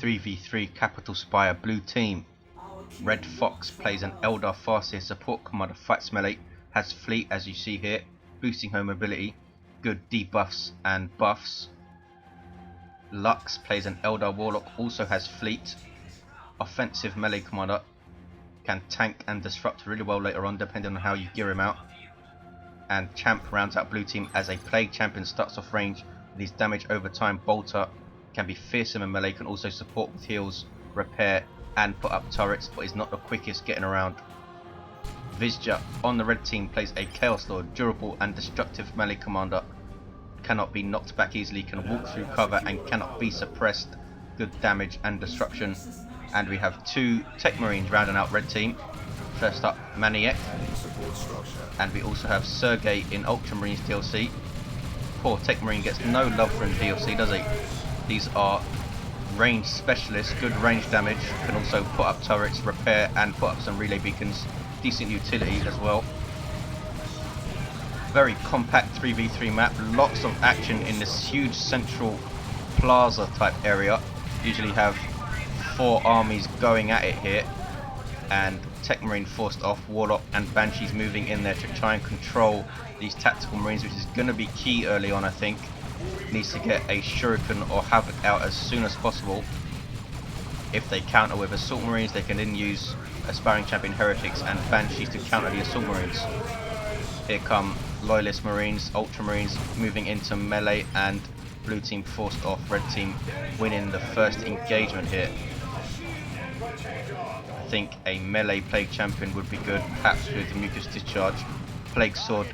3v3 Capital Spire blue team. Red Fox plays an Eldar Farseer support commander, fights melee, has fleet as you see here, boosting her mobility, good debuffs and buffs. Lux plays an Eldar Warlock, also has fleet, offensive melee commander, can tank and disrupt really well later on depending on how you gear him out. And Champ rounds out blue team as a plague champion, starts off range with his damage over time. Bolter can be fearsome in melee, can also support with heals, repair and put up turrets, but is not the quickest getting around. Vizja on the red team plays a Chaos Lord, durable and destructive melee commander, cannot be knocked back easily, can walk through cover and cannot be suppressed, good damage and disruption. And we have two Techmarines rounding out red team. First up, Maniek, and we also have Sergei in Ultramarines DLC. Poor Techmarine gets no love from DLC, does he? These are range specialists, good range damage, can also put up turrets, repair and put up some relay beacons, decent utility as well. Very compact 3v3 map, lots of action in this huge central plaza type area. Usually have 4 armies going at it here, and Techmarine forced off, Warlock and Banshees moving in there to try and control these tactical marines, which is going to be key early on. I think needs to get a Shuriken or Havoc out as soon as possible. If they counter with assault marines, they can then use aspiring champion heretics and Banshees to counter the assault marines. Here come loyalist marines, ultramarines moving into melee, and blue team forced off, red team winning the first engagement here. I think a melee plague champion would be good, perhaps with mucus discharge. Plague sword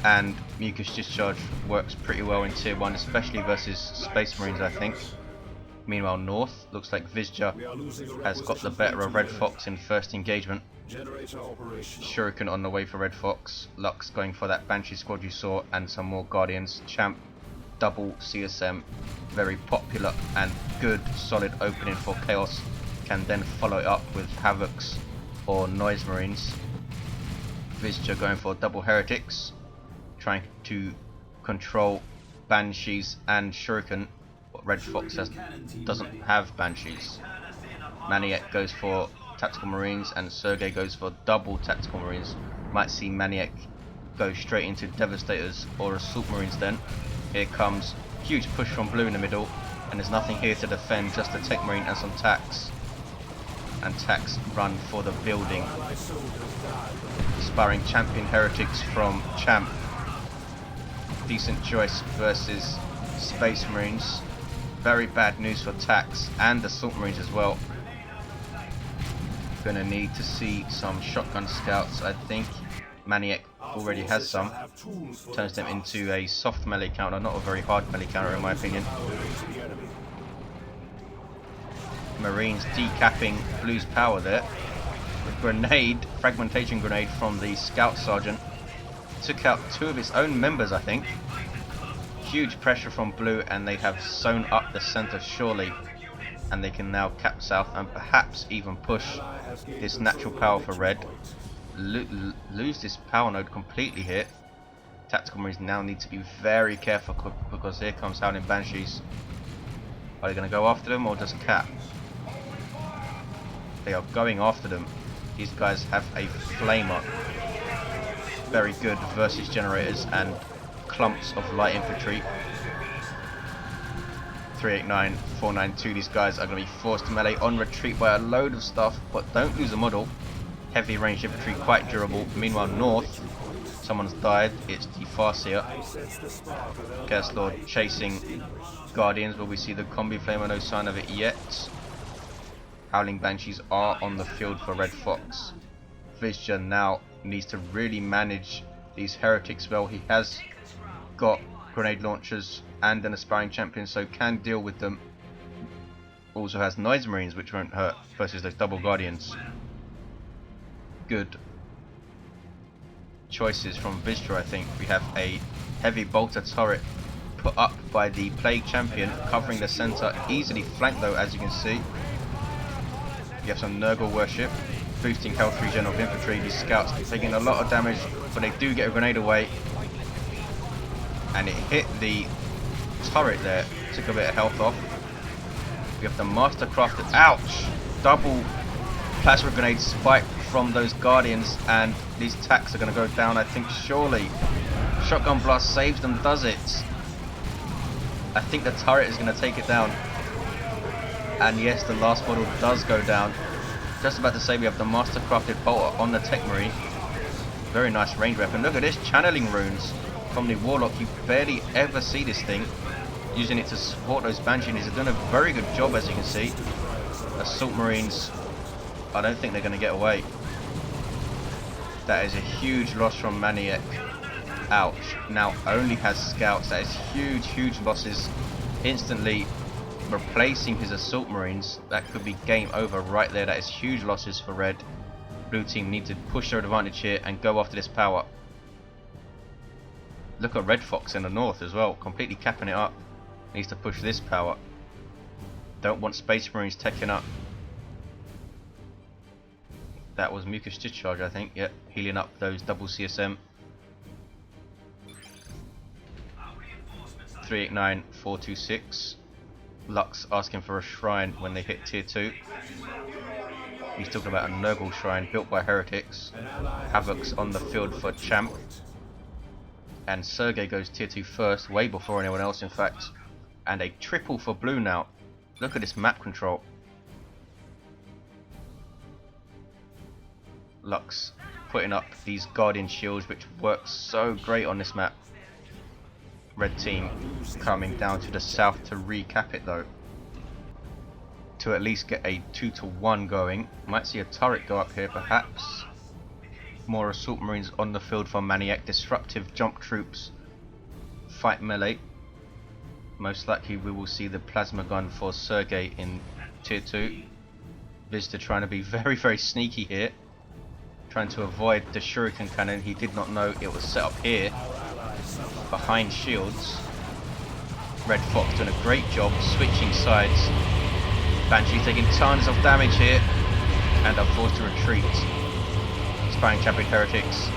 and mucus discharge works pretty well in tier 1, especially versus space marines, I think. Meanwhile north, looks like Vizja has got the better of Red Fox in first engagement. Shuriken on the way for Red Fox, Lux going for that Banshee squad you saw and some more Guardians. Champ double CSM, very popular and good solid opening for Chaos, can then follow it up with Havocs or Noise Marines. Vizja going for double Heretics, trying to control Banshees and Shuriken, but Red Fox doesn't have Banshees. Maniek goes for Tactical Marines and Sergei goes for double Tactical Marines. Might see Maniek go straight into Devastators or Assault Marines then. Here comes huge push from blue in the middle, and there's nothing here to defend, just a Techmarine and some Tax. And Tax run for the building. Aspiring champion heretics from Champ. Decent choice versus Space Marines. Very bad news for Tax and Assault Marines as well. Gonna need to see some shotgun scouts, I think. Maniek already has some. Turns them into a soft melee counter, not a very hard melee counter in my opinion. Marines decapping Blue's power there. A grenade, fragmentation grenade from the scout sergeant. Took out 2 of his own members, I think. Huge pressure from Blue, and they have sewn up the center surely. And they can now cap south and perhaps even push this natural power for red. Lose this power node completely here. Tactical Marines now need to be very careful because here comes Howling Banshees. Are they going to go after them or just cap? They are going after them. These guys have a flamer. Very good versus generators and clumps of light infantry. 389, 492, these guys are going to be forced to melee on retreat by a load of stuff, but don't lose a model. Heavy range infantry, quite durable. Meanwhile north, someone's died, it's the Farseer. Chaos Lord chasing Guardians, will we see the combi flamer? No sign of it yet. Howling Banshees are on the field for Red Fox. Vizja now needs to really manage these heretics well. He has got grenade launchers and an aspiring champion, so can deal with them. Also has Noise Marines, which won't hurt versus those double Guardians. Good choices from Vizja, I think. We have a heavy bolter turret put up by the Plague Champion, covering the center, easily flanked though, as you can see. You have some Nurgle worship, boosting health regen of infantry. These scouts taking a lot of damage, but they do get a grenade away. And it hit the turret there, took a bit of health off. We have the mastercrafted. Ouch! Double plasma grenade spike from those guardians, and these attacks are going to go down, I think, surely. Shotgun blast saves them, does it? I think the turret is going to take it down. And yes, the last model does go down. Just about to say, we have the mastercrafted bolter on the Techmarine. Very nice range weapon. Look at this, channeling runes from the Warlock. You barely ever see this thing. Using it to support those Banshees. They're doing a very good job, as you can see. Assault Marines, I don't think they're going to get away. That is a huge loss from Maniek. Ouch. Now only has scouts. That is huge, huge losses. Instantly replacing his Assault Marines. That could be game over right there. That is huge losses for red. Blue team need to push their advantage here and go after this power. Look at Red Fox in the north as well. Completely capping it up. Needs to push this power. Don't want Space Marines taking up. That was Mucus Discharge, I think. Yep, healing up those double CSM. 389, 426. Lux asking for a shrine when they hit tier 2. He's talking about a Nurgle shrine built by heretics. Havoc's on the field for champ. And Sergei goes tier 2 first, way before anyone else in fact. And a triple for blue now. Look at this map control. Lux putting up these guardian shields, which work so great on this map. Red team coming down to the south to recap it though. To at least get a 2-to-1 going. Might see a turret go up here perhaps. More assault marines on the field for Maniek. Disruptive jump troops fight melee. Most likely we will see the plasma gun for Sergei in tier 2. Vizja trying to be very, very sneaky here. Trying to avoid the shuriken cannon. He did not know it was set up here behind shields. Red Fox doing a great job switching sides. Banshee taking tons of damage here and are forced to retreat. Sparring champion heretics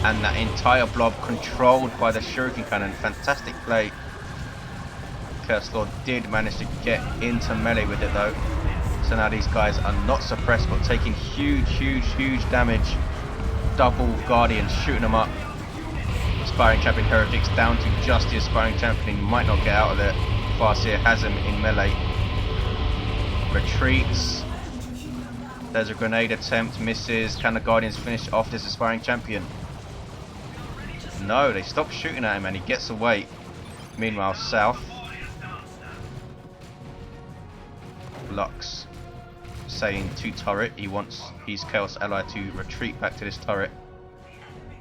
and that entire blob controlled by the shuriken cannon. Fantastic play. Curse Lord did manage to get into melee with it though. So now these guys are not suppressed but taking huge, huge, huge damage. Double guardians shooting them up. Aspiring champion heretics down to just the aspiring champion. He might not get out of there. Farseer has him in melee. Retreats. There's a grenade attempt, misses. Can the guardians finish off this aspiring champion? No, they stop shooting at him and he gets away. Meanwhile, south. Lux saying to turret he wants his Chaos ally to retreat back to this turret.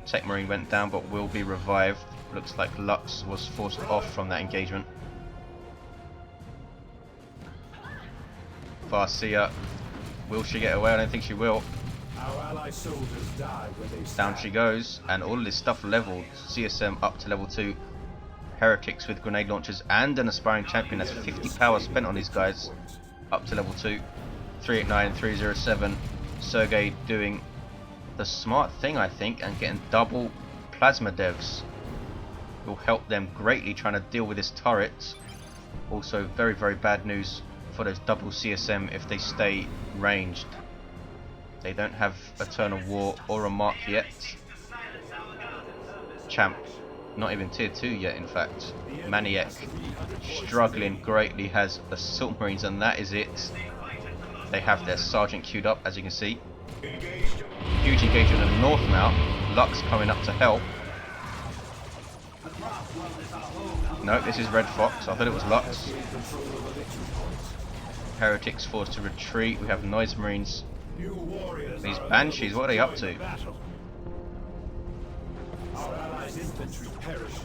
Techmarine went down but will be revived. Looks like Lux was forced off from that engagement. Farseer, will she get away? I don't think she will. Down she goes, and all of this stuff leveled. CSM up to level 2. Heretics with grenade launchers and an aspiring champion. That's 50 power spent on these guys. Up to level 2. 389, 307. Sergei doing the smart thing, I think, and getting double plasma devs. Will help them greatly trying to deal with this turret. Also very, very bad news for those double CSM if they stay ranged. They don't have Eternal War or a mark yet. Champ, not even tier 2 yet in fact. Maniek struggling greatly, has Assault Marines and that is it. They have their Sergeant queued up as you can see. Huge engagement in the north now. Lux coming up to help. No, this is Red Fox. I thought it was Lux. Heretics forced to retreat. We have Noise Marines. These Banshees, what are they up to?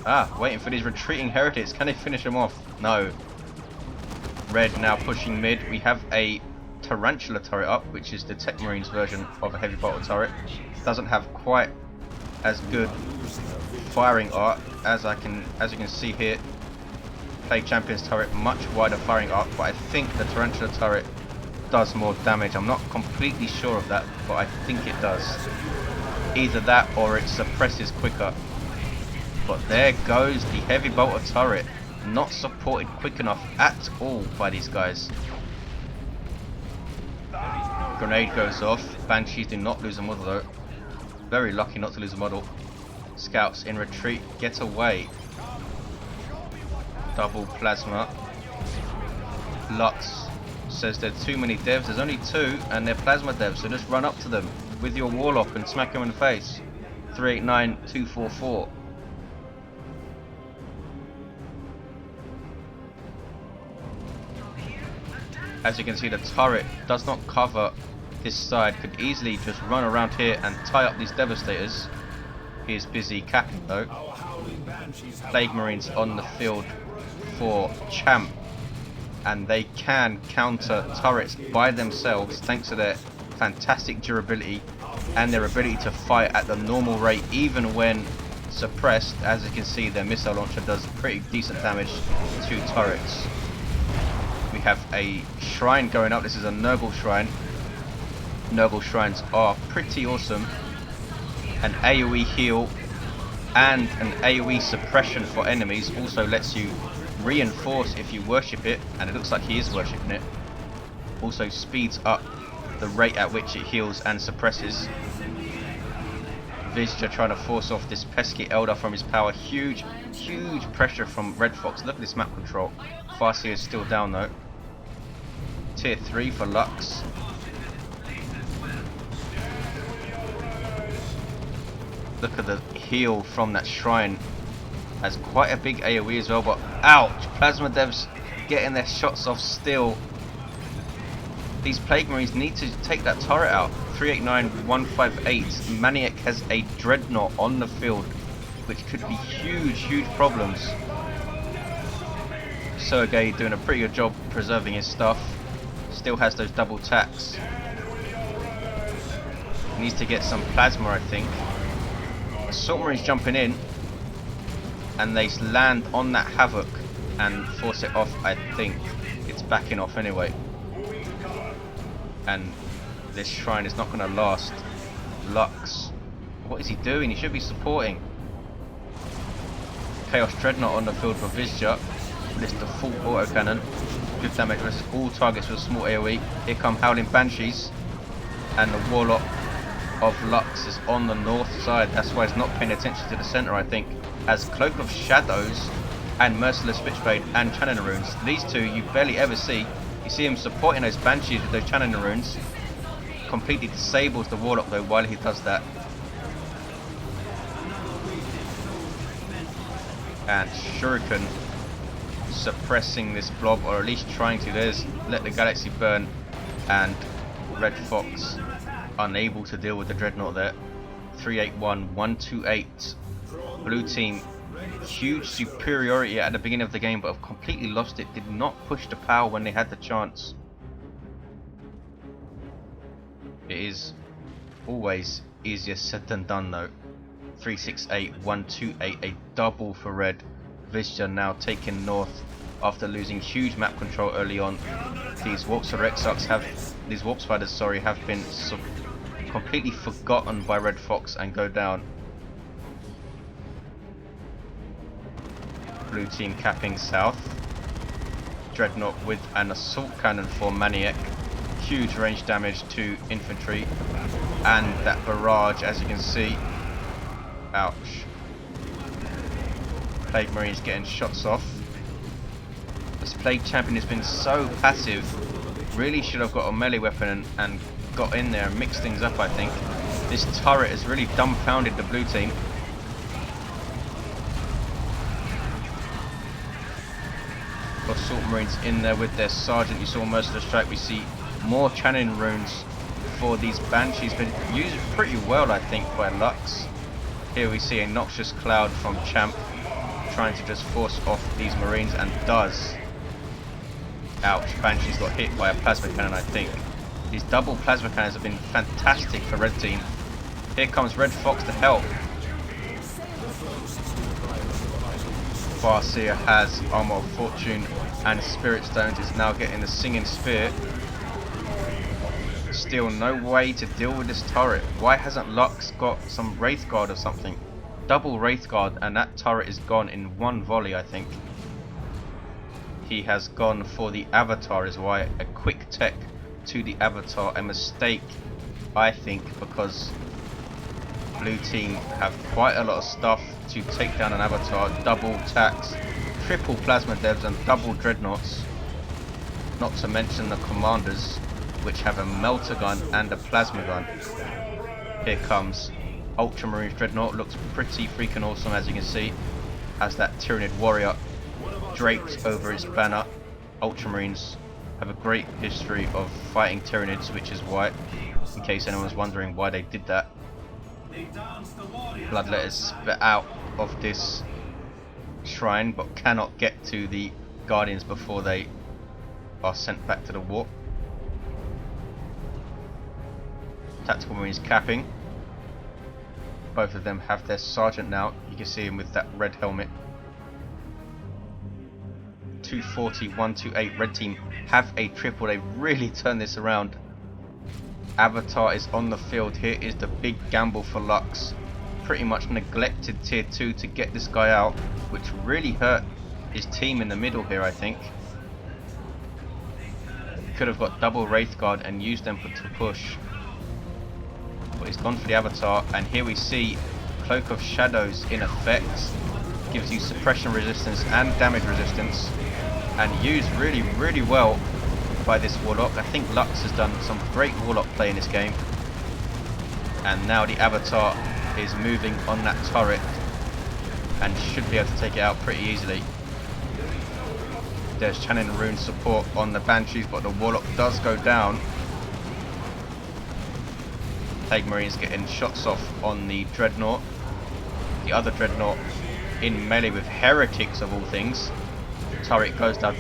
Ah, waiting for these retreating heretics. Can they finish them off? No. Red now pushing mid. We have a Tarantula turret up, which is the Techmarine's version of a heavy bolter turret. Doesn't have quite as good firing arc as you can see here. Plague Champion's turret, much wider firing arc, but I think the Tarantula turret does more damage. I'm not completely sure of that, but I think it does. Either that or it suppresses quicker. But there goes the heavy bolter turret, not supported quick enough at all by these guys. Grenade goes off. Banshees do not lose a model though. Very lucky not to lose a model. Scouts in retreat, get away. Double plasma. Lux says there are too many devs. There's only 2 and they're plasma devs, so just run up to them with your Warlock and smack them in the face. 389 244. As you can see, the turret does not cover this side. Could easily just run around here and tie up these devastators. He is busy capping though. Plague Marines on the field for Champ, and they can counter turrets by themselves thanks to their fantastic durability and their ability to fight at the normal rate even when suppressed. As you can see, their missile launcher does pretty decent damage to turrets. We have a shrine going up. This is a Nurgle shrine. Nurgle shrines are pretty awesome. An AoE heal and an AoE suppression for enemies also lets you reinforce if you worship it, and it looks like he is worshipping it. Also speeds up the rate at which it heals and suppresses. Vizja trying to force off this pesky Eldar from his power. Huge pressure from Red Fox. Look at this map control. Farseer is still down though. Tier 3 for Lux. Look at the heal from that shrine. Has quite a big AoE as well, but ouch! Plasma devs getting their shots off still. These Plague Marines need to take that turret out. 389 158. Maniek has a Dreadnought on the field, which could be huge problems. Sergei doing a pretty good job preserving his stuff. Still has those double tacks. Needs to get some plasma, I think. Assault Marines jumping in, and they land on that Havoc and force it off. I think it's backing off anyway. And this shrine is not going to last. Lux, what is he doing? He should be supporting. Chaos Dreadnought on the field for Vizja. This default autocannon. Good damage versus all targets with a small AoE. Here come Howling Banshees. And the Warlock of Lux is on the north side. That's why it's not paying attention to the center, I think. As Cloak of Shadows and Merciless Switchblade and Channeling Runes. These two you barely ever see. You see him supporting those Banshees with those Channeling Runes. Completely disables the Warlock though while he does that. And Shuriken suppressing this blob, or at least trying to. There's Let the Galaxy Burn, and Red Fox unable to deal with the Dreadnought there. 381 128. Blue team huge superiority at the beginning of the game, but have completely lost it. Did not push the power when they had the chance. It is always easier said than done though. 368 128, a double for red. Vizja now taking north after losing huge map control early on. These Warp Spiders have been completely forgotten by Red Fox and go down. Blue team capping south. Dreadnought with an assault cannon for Maniek. Huge range damage to infantry, and that barrage, as you can see. Ouch. Plague Marines getting shots off. This Plague Champion has been so passive. Really should have got a melee weapon and got in there and mixed things up, I think. This turret has really dumbfounded the blue team. Assault Marines in there with their Sergeant. You saw Merciless Strike. We see more Channeling Runes for these Banshees. Been used pretty well, I think, by Lux. Here we see a Noxious Cloud from Champ, trying to just force off these Marines, and does. Ouch, Banshee's got hit by a plasma cannon, I think. These double plasma cannons have been fantastic for red team. Here comes Red Fox to help. Farseer has Armor of Fortune and Spirit Stones, is now getting the Singing Spear. Still no way to deal with this turret. Why hasn't Lux got some Wraith Guard or something? Double Wraith Guard, and that turret is gone in one volley, I think. He has gone for the Avatar is why. A quick tech to the Avatar. A mistake, I think, because blue team have quite a lot of stuff to take down an Avatar. Double tacks, triple plasma devs and double dreadnoughts. Not to mention the commanders, which have a melter gun and a plasma gun. Here comes Ultramarine Dreadnought. Looks pretty freaking awesome, as you can see. Has that Tyranid warrior draped over its banner. Ultramarines have a great history of fighting Tyranids, which is why, in case anyone's wondering why they did that. Bloodletters spit out of this shrine, but cannot get to the Guardians before they are sent back to the warp. Tactical Marines capping. Both of them have their sergeant now. You can see him with that red helmet. 240, 128. Red team have a triple. They've really turned this around. Avatar is on the field. Here is the big gamble for Lux. Pretty much neglected tier 2 to get this guy out, which really hurt his team in the middle here, I think. Could have got double Wraith Guard and used them to push. But he's gone for the Avatar, and here we see Cloak of Shadows in effect. Gives you suppression resistance and damage resistance, and used really, really well by this Warlock. I think Lux has done some great Warlock play in this game. And now the Avatar is moving on that turret and should be able to take it out pretty easily. There's Channeling Rune support on the Banshees, but the Warlock does go down. Techmarine's getting shots off on the Dreadnought. The other Dreadnought in melee with Heretics of all things. Turret goes down.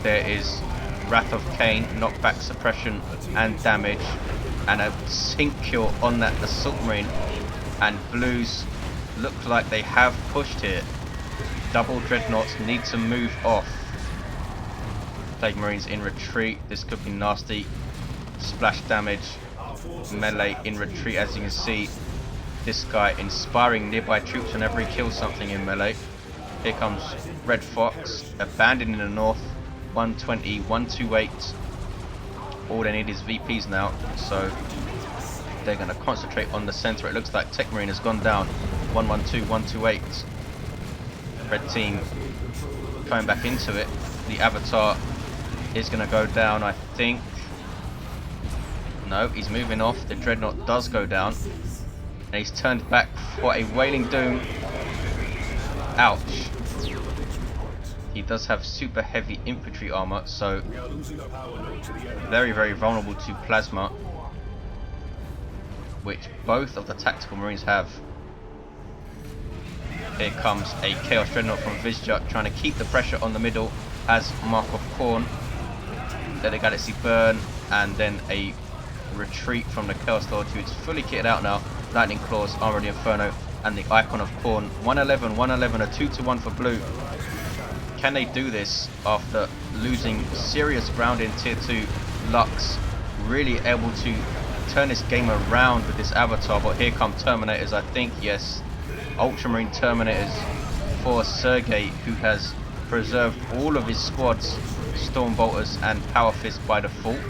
There is Wrath of Cain, knockback, suppression and damage, and a sync kill on that Assault Marine. And Blues look like they have pushed here. Double Dreadnoughts need to move off. Techmarines in retreat. This could be nasty. Splash damage. Melee in retreat, as you can see. This guy inspiring nearby troops whenever he kills something in melee. Here comes Red Fox, abandoned in the north. 120, 128. All they need is VPs now, so they're going to concentrate on the center. It looks like Techmarine has gone down. 112, 128. Red team coming back into it. The Avatar is going to go down, I think. No, he's moving off. The Dreadnought does go down. And he's turned back for a Wailing Doom. Ouch. He does have super heavy infantry armor, so very, very vulnerable to plasma, which both of the Tactical Marines have. Here comes a Chaos Dreadnought from Vizja, trying to keep the pressure on the middle as Mark of Khorne. Then a Galaxy Burn, and then a retreat from the Chaos Lord, who is fully kitted out now. Lightning Claws, Armor of the Inferno, and the Icon of Khorne. 111, 111, a 2-1 for blue. Can they do this after losing serious ground in tier 2? Lux really able to turn this game around with this Avatar, but here come Terminators, I think. Yes, Ultramarine Terminators for Sergei, who has preserved all of his squads, Stormbolters and Power Fist by default.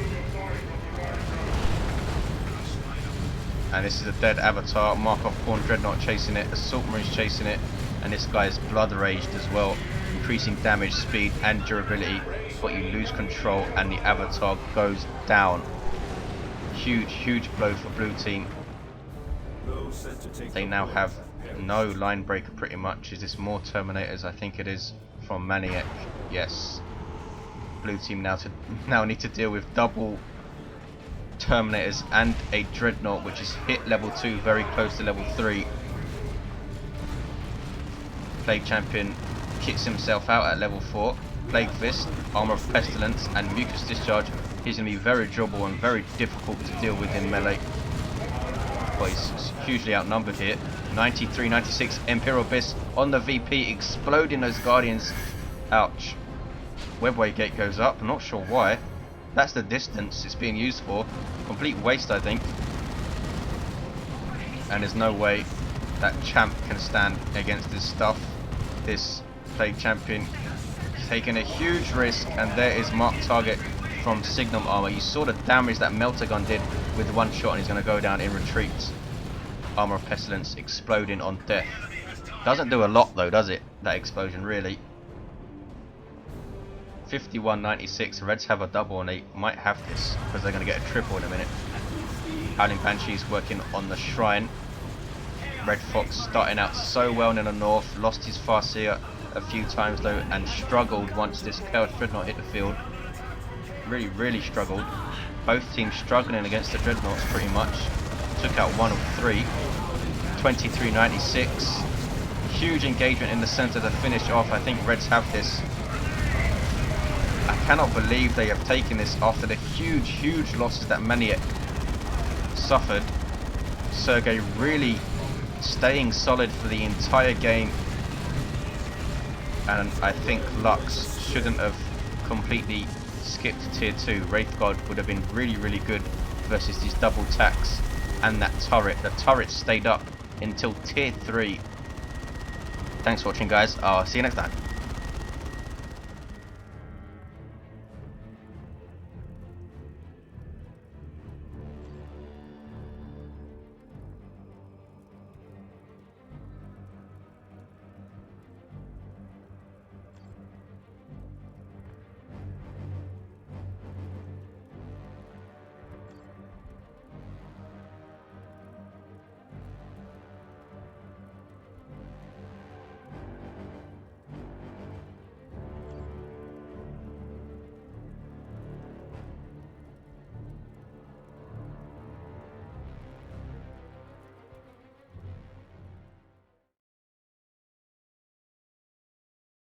And this is a dead Avatar. Mark of Khorne Dreadnought chasing it, Assault Marines chasing it, and this guy is Blood Raged as well, increasing damage, speed and durability, but you lose control and the Avatar goes down. Huge blow for blue team. They now have no line breaker pretty much. Is this more Terminators? I think it is from Maniek. Yes. Blue team now need to deal with double Terminators and a Dreadnought, which is hit level 2, very close to level 3. Plague Champion kicks himself out at level 4. Plague Fist, Armor of Pestilence and Mucus Discharge. He's going to be very durable and very difficult to deal with in melee. But he's hugely outnumbered here. 93, 96, Imperial Abyss on the VP, exploding those Guardians. Ouch. Webway Gate goes up, I'm not sure why. That's the distance it's being used for. Complete waste, I think. And there's no way that champ can stand against this stuff. This Plague Champion taking a huge risk, and there is marked target from Signum armor. You saw the damage that Melter Gun did with one shot, and he's going to go down in retreat. Armor of Pestilence exploding on death. Doesn't do a lot though, does it? That explosion, really. 51.96. Reds have a double, and they might have this because they're going to get a triple in a minute. Howling Banshees working on the shrine. Red Fox starting out so well in the north. Lost his Farseer a few times though, and struggled once this Chaos Dreadnought hit the field. Really struggled. Both teams struggling against the Dreadnoughts pretty much. Took out one of three. 23.96. Huge engagement in the center to finish off. I think Reds have this. I cannot believe they have taken this after the huge losses that maniek suffered. Sergei really staying solid for the entire game, and I think Lux shouldn't have completely skipped tier 2. Wraith God would have been really good versus these double tacks and that turret. The turret stayed up until tier 3. Thanks for watching, guys. I'll see you next time.